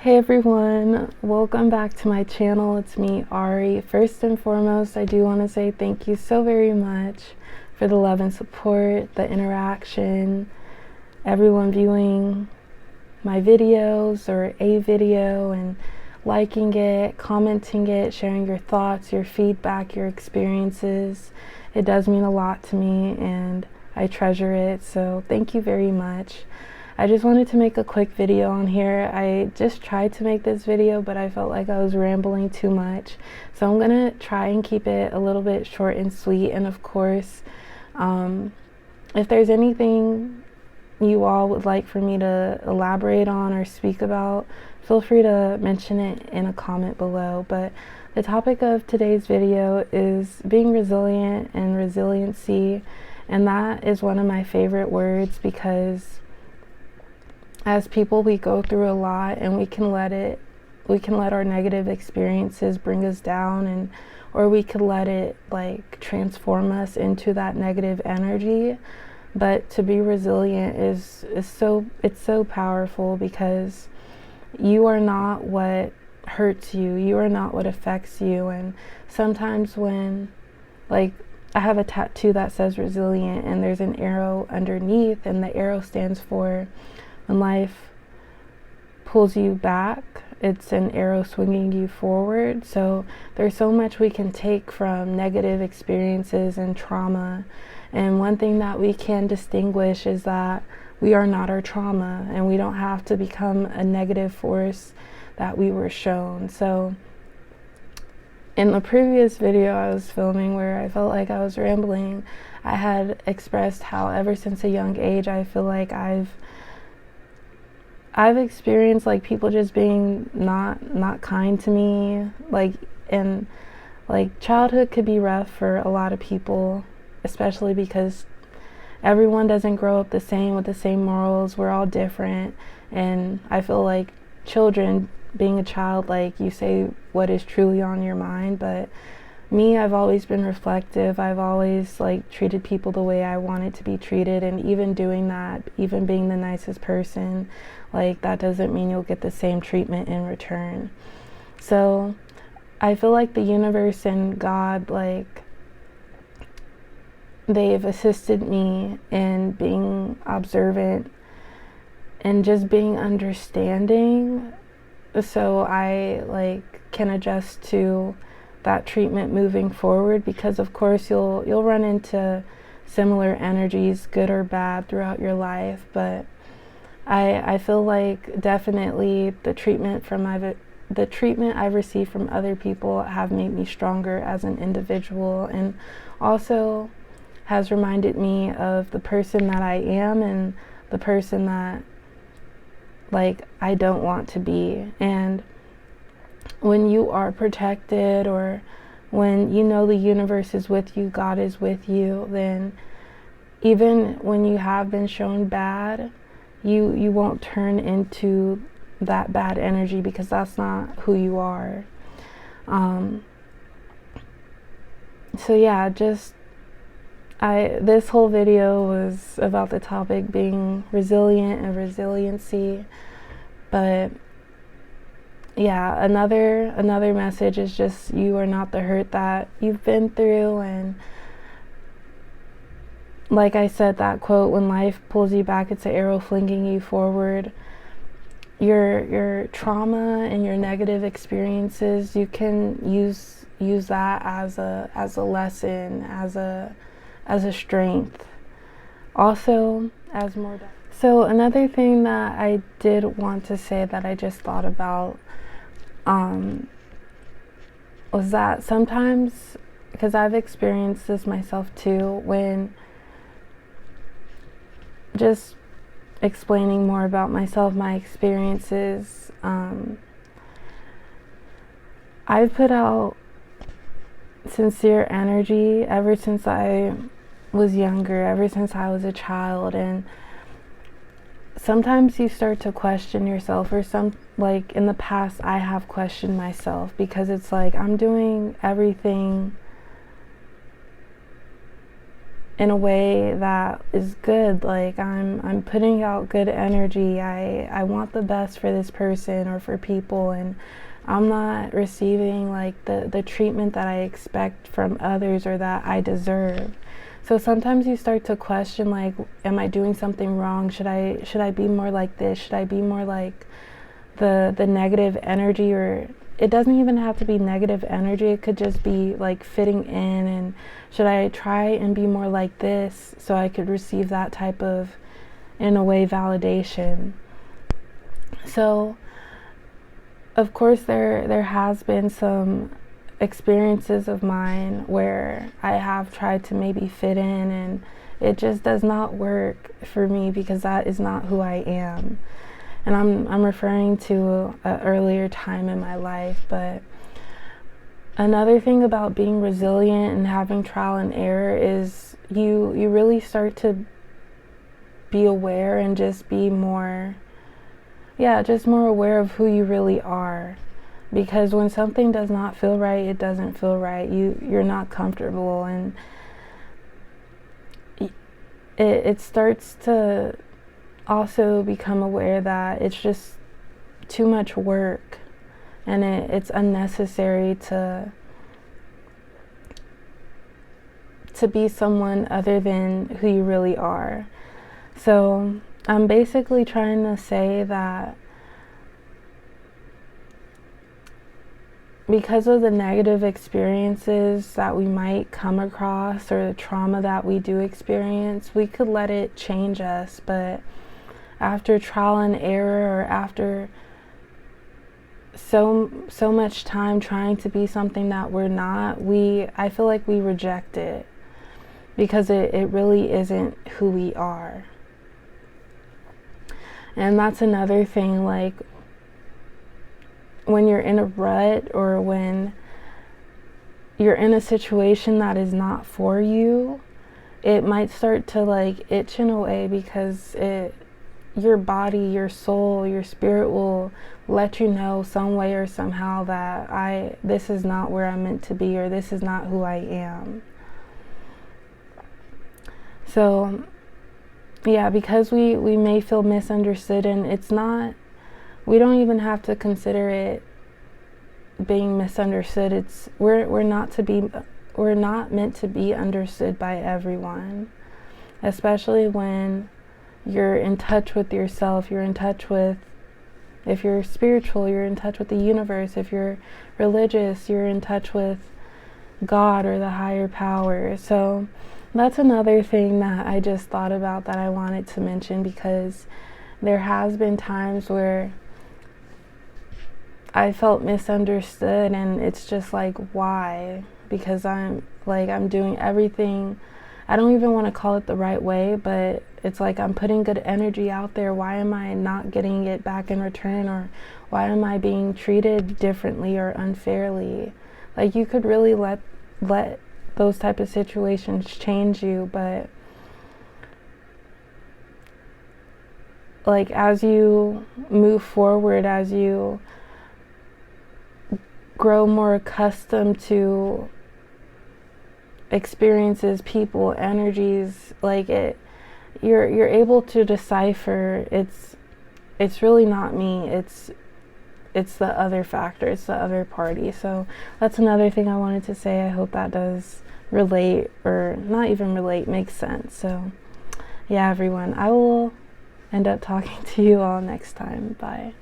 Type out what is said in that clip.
Hey everyone, welcome back to my channel. It's me, Ari. First and foremost, I do want to say thank you so very much for the love and support, the interaction, everyone viewing my videos or a video and liking it, commenting it, sharing your thoughts, your feedback, your experiences. It does mean a lot to me and I treasure it, so thank you very much. I just wanted to make a quick video on here. I just tried to make this video, but I felt like I was rambling too much. So I'm gonna try and keep it a little bit short and sweet. And of course, if there's anything you all would like for me to elaborate on or speak about, feel free to mention it in a comment below. But the topic of today's video is being resilient and resiliency. And that is one of my favorite words because as people, we go through a lot and we can let our negative experiences bring us down, or we could let it like transform us into that negative energy. But to be resilient is so powerful because you are not what hurts you. You are not what affects you. And sometimes when, like, I have a tattoo that says resilient and there's an arrow underneath, and the arrow stands for when life pulls you back, it's an arrow swinging you forward. So there's so much we can take from negative experiences and trauma. And one thing that we can distinguish is that we are not our trauma, and we don't have to become a negative force that we were shown. So in the previous video I was filming where I felt like I was rambling, I had expressed how ever since a young age I feel like I've experienced like people just being not kind to me, and childhood could be rough for a lot of people, especially because everyone doesn't grow up the same with the same morals. We're all different, and I feel like children, being a child, like, you say what is truly on your mind. But me, I've always been reflective. I've always treated people the way I wanted to be treated, and even doing that, even being the nicest person, that doesn't mean you'll get the same treatment in return. So I feel like the universe and God, they've assisted me in being observant and just being understanding, so I can adjust to that treatment moving forward, because of course you'll run into similar energies, good or bad, throughout your life. But I feel like definitely the treatment I've received from other people have made me stronger as an individual, and also has reminded me of the person that I am and the person that I don't want to be. And when you are protected, or when you know the universe is with you, God is with you, then even when you have been shown bad, you won't turn into that bad energy, because that's not who you are. So yeah, this whole video was about the topic being resilient and resiliency. But yeah, another message is just, you are not the hurt that you've been through. And like I said, that quote, when life pulls you back, it's an arrow flinging you forward. Your trauma and your negative experiences, you can use that as a lesson, as a strength, also as more. So another thing that I did want to say that I just thought about was that sometimes, because I've experienced this myself too, when just explaining more about myself, my experiences, I've put out sincere energy ever since I was younger, ever since I was a child. And sometimes you start to question yourself, or in the past I have questioned myself, because it's I'm doing everything in a way that is good. Like I'm putting out good energy. I want the best for this person or for people, and I'm not receiving like the treatment that I expect from others or that I deserve. So sometimes you start to question, like, am I doing something wrong? Should I be more like this? Should I be more like the negative energy? Or it doesn't even have to be negative energy. It could just be like fitting in, and should I try and be more like this so I could receive that type of, in a way, validation? So of course there has been some experiences of mine where I have tried to maybe fit in, and it just does not work for me because that is not who I am. And I'm referring to an earlier time in my life. But another thing about being resilient and having trial and error is you really start to be aware and just be more, just more aware of who you really are. Because when something does not feel right, it doesn't feel right. You're not comfortable, and it starts to also become aware that it's just too much work, and it's unnecessary to be someone other than who you really are. So I'm basically trying to say that because of the negative experiences that we might come across or the trauma that we do experience, we could let it change us. But after trial and error, or after so much time trying to be something that we're not, I feel like we reject it because it really isn't who we are. And that's another thing, like when you're in a rut or when you're in a situation that is not for you, it might start to like itch in a way, because your body, your soul, your spirit will let you know some way or somehow that this is not where I'm meant to be, or this is not who I am. So because we may feel misunderstood, and we don't even have to consider it being misunderstood. We're not meant to be understood by everyone, especially when you're in touch with yourself. You're in touch with, if you're spiritual, you're in touch with the universe. If you're religious, you're in touch with God or the higher power. So that's another thing that I just thought about that I wanted to mention, because there has been times where I felt misunderstood, and it's just like, why? Because I'm doing everything, I don't even want to call it the right way, but it's like I'm putting good energy out there. Why am I not getting it back in return? Or why am I being treated differently or unfairly? Like, you could really let those type of situations change you, but like as you move forward, as you grow more accustomed to experiences, people, energies, like you're able to decipher it's really not me, it's the other factor, it's the other party. So that's another thing I wanted to say. I hope that does relate, or not even relate, makes sense. So yeah, everyone, I will end up talking to you all next time. Bye.